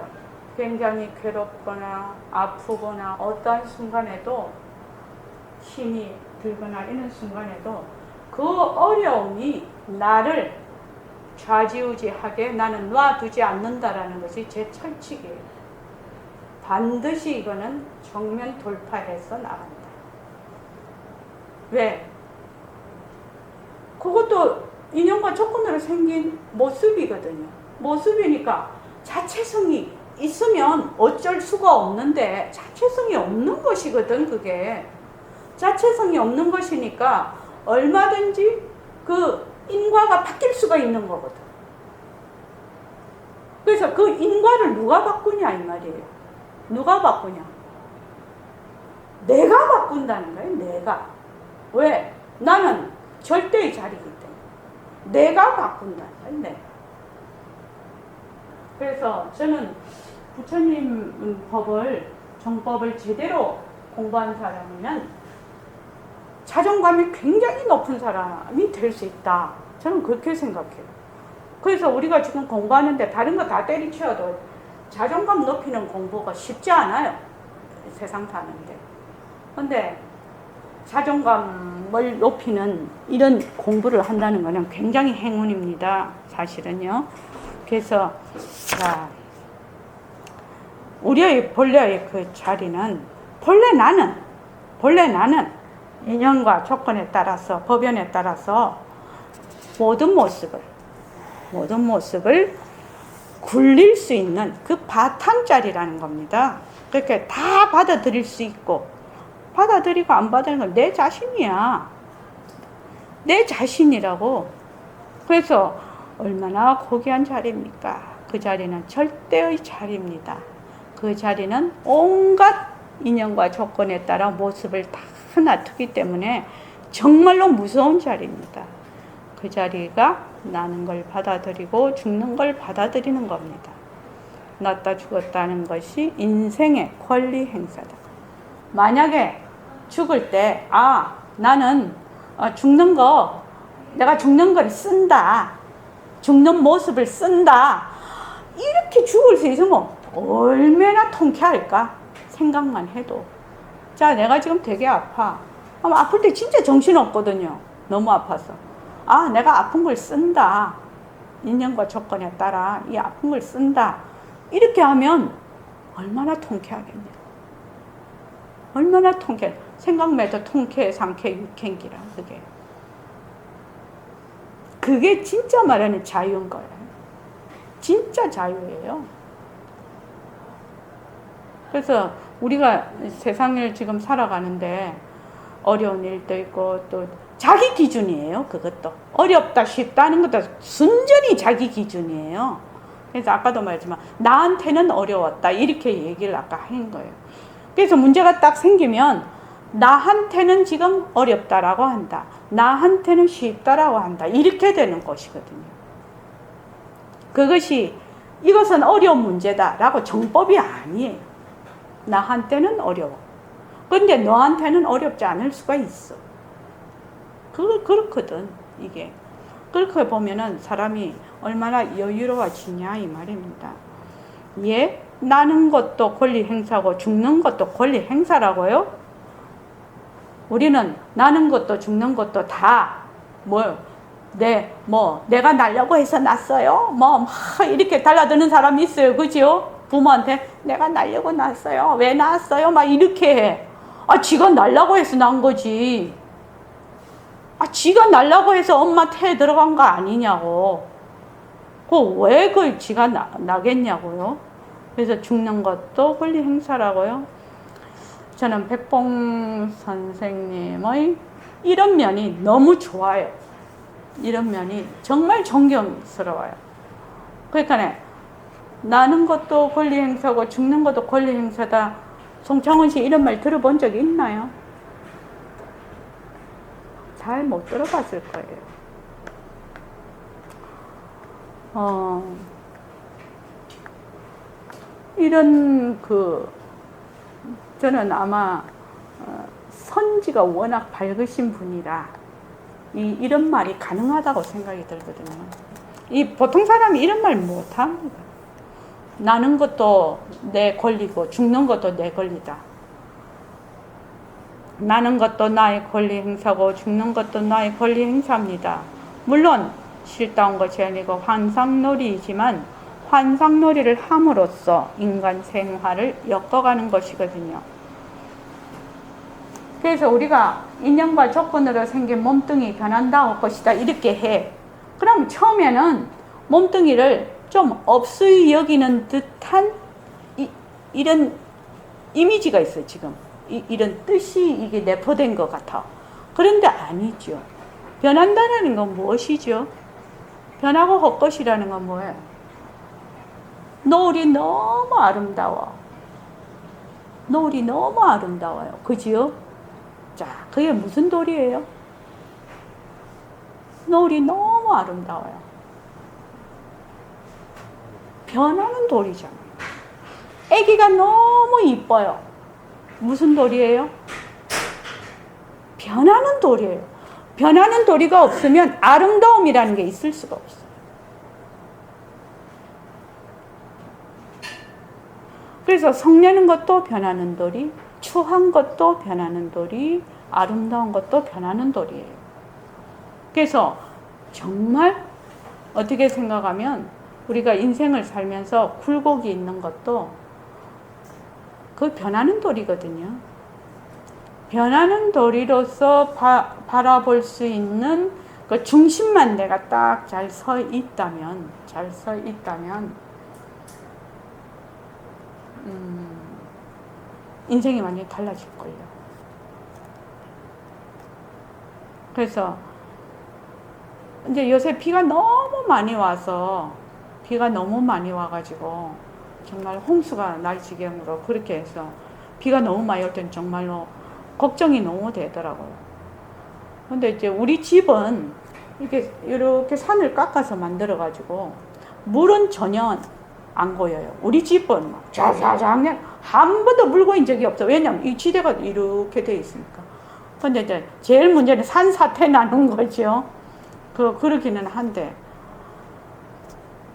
굉장히 괴롭거나 아프거나 어떠한 순간에도 힘이 들거나 이런 순간에도 그 어려움이 나를 좌지우지하게 나는 놔두지 않는다라는 것이 제 철칙이에요. 반드시 이거는 정면 돌파해서 나간다. 왜? 그것도 인연과 조건으로 생긴 모습이거든요. 모습이니까 자체성이 있으면 어쩔 수가 없는데 자체성이 없는 것이거든, 그게. 자체성이 없는 것이니까 얼마든지 그 인과가 바뀔 수가 있는 거거든. 그래서 그 인과를 누가 바꾸냐 이 말이에요. 누가 바꾸냐? 내가 바꾼다는 거예요. 내가. 왜? 나는 절대의 자리이기 때문에 내가 바꾼다는 거예요. 내가. 그래서 저는 부처님 법을, 정법을 제대로 공부한 사람이면 자존감이 굉장히 높은 사람이 될 수 있다. 저는 그렇게 생각해요. 그래서 우리가 지금 공부하는데 다른 거 다 때리쳐도 자존감 높이는 공부가 쉽지 않아요. 세상 사는데. 근데 자존감을 높이는 이런 공부를 한다는 것은 굉장히 행운입니다. 사실은요. 그래서 자, 우리의 본래의 그 자리는 본래 나는 인연과 조건에 따라서 법연에 따라서 모든 모습을 굴릴 수 있는 그 바탕자리라는 겁니다. 그렇게 다 받아들일 수 있고 받아들이고 안 받아들이는 건 내 자신이야. 내 자신이라고. 그래서 얼마나 고귀한 자리입니까? 그 자리는 절대의 자리입니다. 그 자리는 온갖 인연과 조건에 따라 모습을 다 놔두기 때문에 정말로 무서운 자리입니다. 그 자리가 나는 걸 받아들이고 죽는 걸 받아들이는 겁니다. 났다 죽었다는 것이 인생의 권리 행사다. 만약에 죽을 때 나는 죽는 거, 내가 죽는 걸 쓴다, 죽는 모습을 쓴다, 이렇게 죽을 수 있으면 얼마나 통쾌할까? 생각만 해도. 자, 내가 지금 되게 아파. 아플 때 진짜 정신없거든요. 너무 아파서. 내가 아픈 걸 쓴다. 인연과 조건에 따라 이 아픈 걸 쓴다. 이렇게 하면 얼마나 통쾌하겠냐. 얼마나 통쾌해. 생각만 해도 통쾌, 상쾌, 육행기라. 그게 진짜 말하는 자유인 거예요. 진짜 자유예요. 그래서 우리가 세상을 지금 살아가는데 어려운 일도 있고 또 자기 기준이에요. 그것도 어렵다 쉽다는 것도 순전히 자기 기준이에요. 그래서 아까도 말했지만 나한테는 어려웠다 이렇게 얘기를 아까 한 거예요. 그래서 문제가 딱 생기면 나한테는 지금 어렵다라고 한다, 나한테는 쉽다라고 한다, 이렇게 되는 것이거든요. 이것은 어려운 문제다라고 정법이 아니에요. 나한테는 어려워. 근데 너한테는 어렵지 않을 수가 있어. 그렇거든, 이게. 그렇게 보면은 사람이 얼마나 여유로워지냐, 이 말입니다. 예? 나는 것도 권리 행사고 죽는 것도 권리 행사라고요? 우리는 나는 것도 죽는 것도 다 내가 날려고 해서 났어요? 막 이렇게 달라드는 사람이 있어요. 그죠? 부모한테 내가 날려고 났어요. 왜 낳았어요? 막 이렇게 해. 지가 날라고 해서 난 거지. 지가 날라고 해서 엄마 태에 들어간 거 아니냐고. 왜 지가 나겠냐고요? 그래서 죽는 것도 권리 행사라고요. 저는 백봉 선생님의 이런 면이 너무 좋아요. 이런 면이 정말 존경스러워요. 그러니까 나는 것도 권리 행사고 죽는 것도 권리 행사다. 송창훈 씨 이런 말 들어본 적이 있나요? 잘 못 들어봤을 거예요. 이런 저는 아마 선지가 워낙 밝으신 분이라 이런 말이 가능하다고 생각이 들거든요. 보통 사람이 이런 말 못합니다. 나는 것도 내 권리고 죽는 것도 내 권리다. 나는 것도 나의 권리 행사고 죽는 것도 나의 권리 행사입니다. 물론 실다운 것이 아니고 환상놀이이지만 환상놀이를 함으로써 인간 생활을 엮어가는 것이거든요. 그래서 우리가 인연과 조건으로 생긴 몸뚱이 변한다 할 것이다 이렇게 해. 그럼 처음에는 몸뚱이를 좀 없이 여기는 듯한 이런 이미지가 있어요. 지금 이런 뜻이 이게 내포된 것 같아. 그런데 아니죠. 변한다는 건 무엇이죠? 변하고 할 것이라는 건 뭐예요? 노을이 너무 아름다워. 노을이 너무 아름다워요. 그지요? 자, 그게 무슨 돌이에요? 노을이 너무 아름다워요. 변하는 돌이잖아요. 애기가 너무 이뻐요. 무슨 돌이에요? 변하는 돌이에요. 변하는 돌이가 없으면 아름다움이라는 게 있을 수가 없어요. 그래서 성내는 것도 변하는 돌이, 추한 것도 변하는 돌이, 아름다운 것도 변하는 돌이에요. 그래서 정말 어떻게 생각하면 우리가 인생을 살면서 굴곡이 있는 것도 그 변하는 돌이거든요. 변하는 돌이로서 바라볼 수 있는 그 중심만 내가 딱 잘 서 있다면, 인생이 완전히 달라질걸요. 그래서 이제 요새 비가 너무 많이 와가지고 정말 홍수가 날 지경으로 그렇게 해서 비가 너무 많이 올 때는 정말로 걱정이 너무 되더라고요. 근데 이제 우리 집은 이렇게 산을 깎아서 만들어가지고 물은 전혀 안 고여요. 우리 집은 막 자자자 한 번도 물 고인 적이 없어. 왜냐면 이 지대가 이렇게 돼 있으니까. 근데 이제 제일 문제는 산사태 나는 거죠. 그러기는 한데.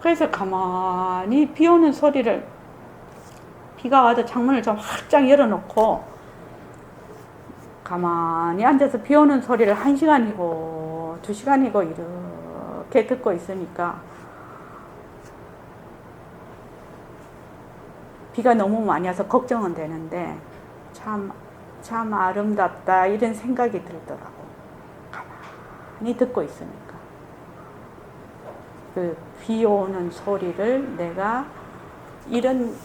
그래서 가만히 비 오는 소리를, 비가 와도 창문을 좀 활짝 열어놓고 가만히 앉아서 비 오는 소리를 1시간이고 2시간이고 이렇게 듣고 있으니까 비가 너무 많이 와서 걱정은 되는데 참 아름답다 이런 생각이 들더라고. 가만히 듣고 있으니까. 그 비 오는 소리를 내가 이런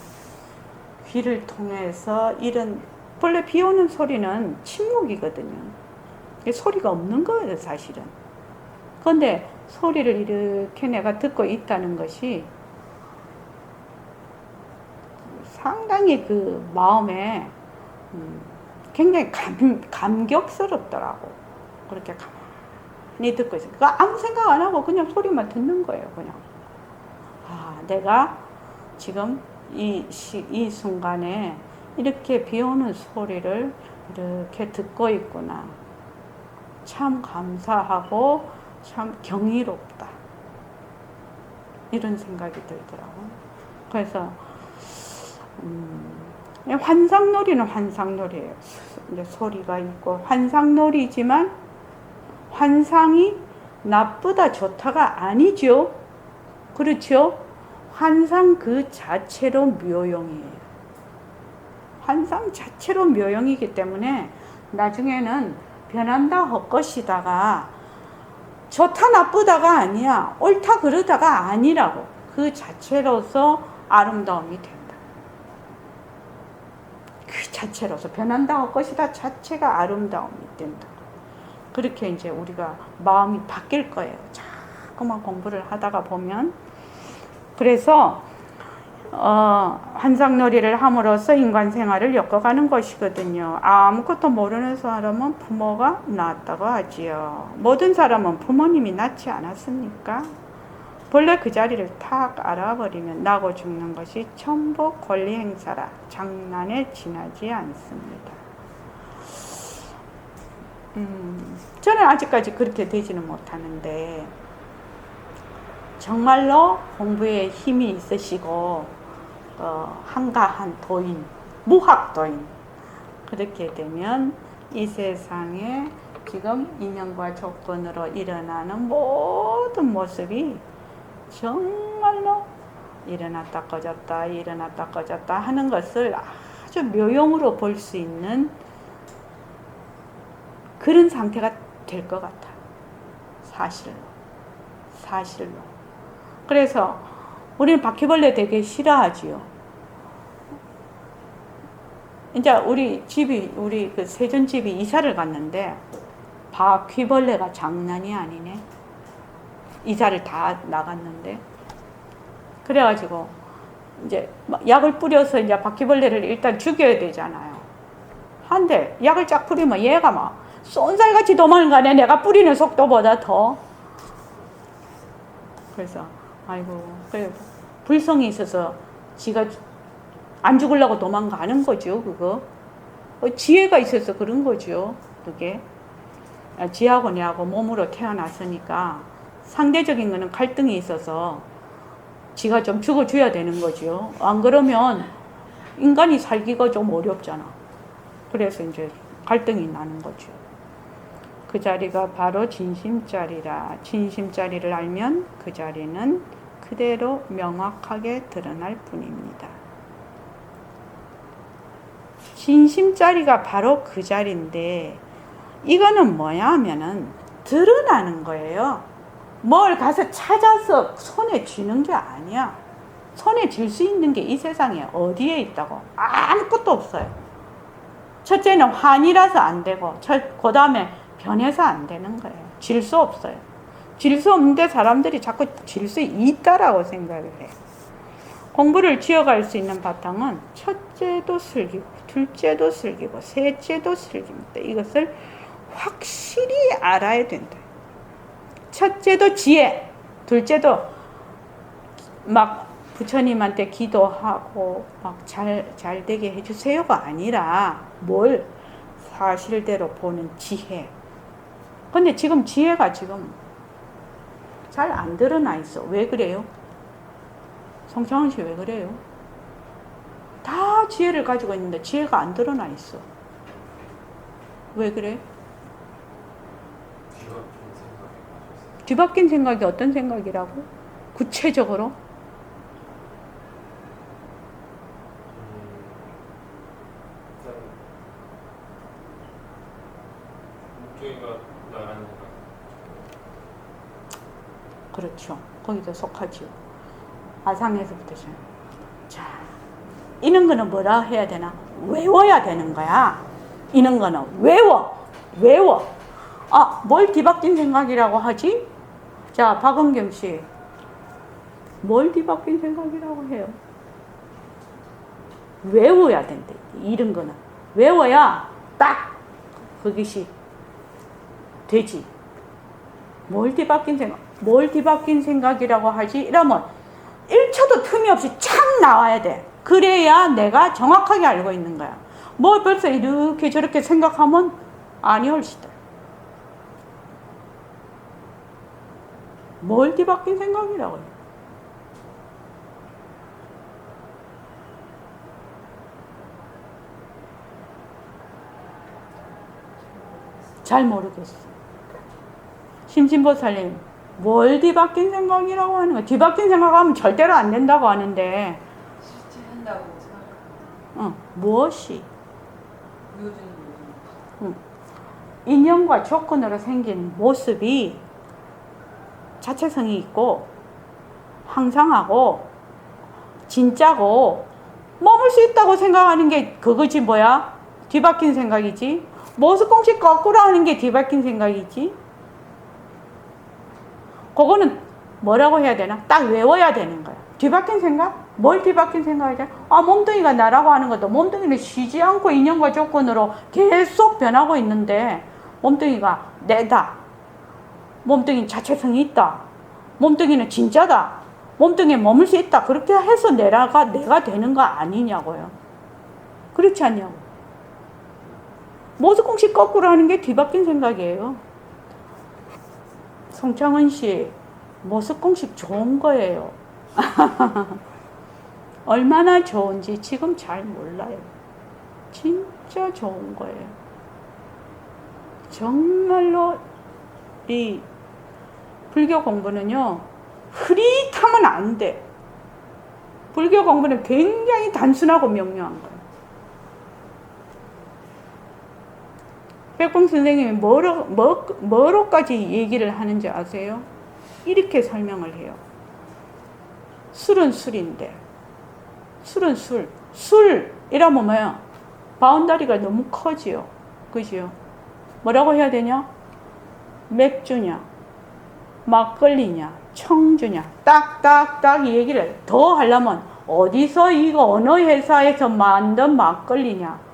귀를 통해서 원래 비 오는 소리는 침묵이거든요. 소리가 없는 거예요, 사실은. 그런데 소리를 이렇게 내가 듣고 있다는 것이 상당히 그 마음에 굉장히 감격스럽더라고. 그렇게 가만히 듣고 있어요. 아무 생각 안 하고 그냥 소리만 듣는 거예요, 그냥. 내가 지금 이 순간에 이렇게 비 오는 소리를 이렇게 듣고 있구나. 참 감사하고 참 경이롭다. 이런 생각이 들더라고요. 그래서 환상놀이는 환상놀이에요. 이제 소리가 있고 환상놀이지만 환상이 나쁘다 좋다가 아니죠. 그렇죠? 환상 그 자체로 묘용이에요. 환상 자체로 묘용이기 때문에 나중에는 변한다 헛것이다가 좋다 나쁘다가 아니야. 옳다 그르다가 아니라고. 그 자체로서 아름다움이 된다. 그 자체로서 변한다 헛것이다 자체가 아름다움이 된다. 그렇게 이제 우리가 마음이 바뀔 거예요. 자꾸만 공부를 하다가 보면. 그래서 환상놀이를 함으로써 인간 생활을 엮어가는 것이거든요. 아무것도 모르는 사람은 부모가 낳았다고 하지요. 모든 사람은 부모님이 낳지 않았습니까? 본래 그 자리를 탁 알아버리면 나고 죽는 것이 전부 권리 행사라 장난에 지나지 않습니다. 저는 아직까지 그렇게 되지는 못하는데 정말로 공부에 힘이 있으시고 한가한 도인, 무학도인 그렇게 되면 이 세상에 지금 인연과 조건으로 일어나는 모든 모습이 정말로 일어났다 꺼졌다 일어났다 꺼졌다 하는 것을 아주 묘용으로 볼 수 있는 그런 상태가 될 것 같아. 사실로. 그래서 우리는 바퀴벌레 되게 싫어하지요. 이제 우리 그 세존집이 이사를 갔는데 바퀴벌레가 장난이 아니네. 이사를 다 나갔는데 그래가지고 이제 약을 뿌려서 이제 바퀴벌레를 일단 죽여야 되잖아요. 한데 약을 쫙 뿌리면 얘가 막 쏜살같이 도망가네. 내가 뿌리는 속도보다 더. 그래서 아이고 그래 불성이 있어서 지가 안 죽으려고 도망가는 거죠. 그거 지혜가 있어서 그런 거죠. 그게 지하고 내하고 몸으로 태어났으니까 상대적인 거는 갈등이 있어서 지가 좀 죽어줘야 되는 거죠. 안 그러면 인간이 살기가 좀 어렵잖아. 그래서 이제 갈등이 나는 거죠. 그 자리가 바로 진심자리라. 진심자리를 알면 그 자리는 그대로 명확하게 드러날 뿐입니다. 진심자리가 바로 그 자리인데 이거는 뭐야 하면은 드러나는 거예요. 뭘 가서 찾아서 손에 쥐는 게 아니야. 손에 쥘 수 있는 게 이 세상에 어디에 있다고? 아무것도 없어요. 첫째는 환이라서 안 되고 그 다음에 변해서 안 되는 거예요. 질 수 없어요. 질 수 없는데 사람들이 자꾸 질 수 있다라고 생각을 해요. 공부를 지어갈 수 있는 바탕은 첫째도 슬기고 둘째도 슬기고 셋째도 슬깁니다. 이것을 확실히 알아야 된다. 첫째도 지혜, 둘째도 막 부처님한테 기도하고 막 잘 되게 해주세요가 아니라 뭘 사실대로 보는 지혜. 근데 지금 지혜가 지금 잘 안 드러나 있어. 왜 그래요? 성창원 씨 왜 그래요? 다 지혜를 가지고 있는데 지혜가 안 드러나 있어. 왜 그래? 뒤바뀐 생각이 어떤 생각이라고? 구체적으로? 목적이가 나가는 생각. 그렇죠. 거기도 속하지요. 아상에서부터 시작. 자, 이런 거는 뭐라 해야 되나? 외워야 되는 거야. 이런 거는 외워. 아, 뭘 뒤바뀐 생각이라고 하지? 자, 박은경 씨. 뭘 뒤바뀐 생각이라고 해요? 외워야 된대. 이런 거는. 외워야 딱 그것이 되지. 뭘 뒤바뀐 생각이라고 하지? 이러면 1초도 틈이 없이 착 나와야 돼. 그래야 내가 정확하게 알고 있는 거야. 뭐 벌써 이렇게 저렇게 생각하면 아니올시다. 뭘 뒤바뀐 생각이라고요. 잘 모르겠어. 심신보살님, 뭘 뒤바뀐 생각이라고 하는 거야? 뒤바뀐 생각하면 절대로 안 된다고 하는데, 실제한다고 생각합니다. 무엇이? 요즘 인연과 조건으로 생긴 모습이 자체성이 있고, 항상하고, 진짜고, 머물 수 있다고 생각하는 게 그거지 뭐야? 뒤바뀐 생각이지? 모습공식 거꾸로 하는 게 뒤바뀐 생각이지? 그거는 뭐라고 해야 되나? 딱 외워야 되는 거야. 뒤바뀐 생각? 뭘 뒤바뀐 생각이지? 몸뚱이가 나라고 하는 것도 몸뚱이는 쉬지 않고 인연과 조건으로 계속 변하고 있는데 몸뚱이가 내다. 몸뚱이는 자체성이 있다. 몸뚱이는 진짜다. 몸뚱이에 머물 수 있다. 그렇게 해서 내가 되는 거 아니냐고요. 그렇지 않냐고. 모습공식 거꾸로 하는 게 뒤바뀐 생각이에요. 송창은 씨, 모습공식 좋은 거예요. 얼마나 좋은지 지금 잘 몰라요. 진짜 좋은 거예요. 정말로 이 불교 공부는요, 흐릿하면 안 돼. 불교 공부는 굉장히 단순하고 명료한 거예요. 백봉 선생님이 뭐로까지 얘기를 하는지 아세요? 이렇게 설명을 해요. 술은 술인데, 술은 술. 술이라면 뭐야? 바운다리가 너무 커지요. 그지요? 뭐라고 해야 되냐? 맥주냐, 막걸리냐, 청주냐, 딱딱딱 이 얘기를 더 하려면 어디서 이거 어느 회사에서 만든 막걸리냐.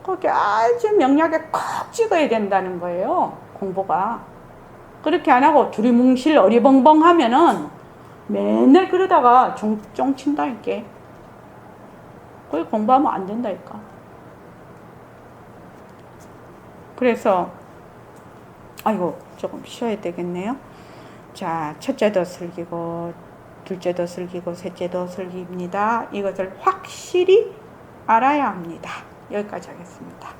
그렇게 아주 명략에 콕 찍어야 된다는 거예요. 공부가. 그렇게 안 하고 두리뭉실 어리벙벙 하면은 맨날 그러다가 쫑쫑 친다니까. 그걸 공부하면 안 된다니까. 그래서 아이고 조금 쉬어야 되겠네요. 자, 첫째도 슬기고 둘째도 슬기고 셋째도 슬기입니다. 이것을 확실히 알아야 합니다. 여기까지 하겠습니다.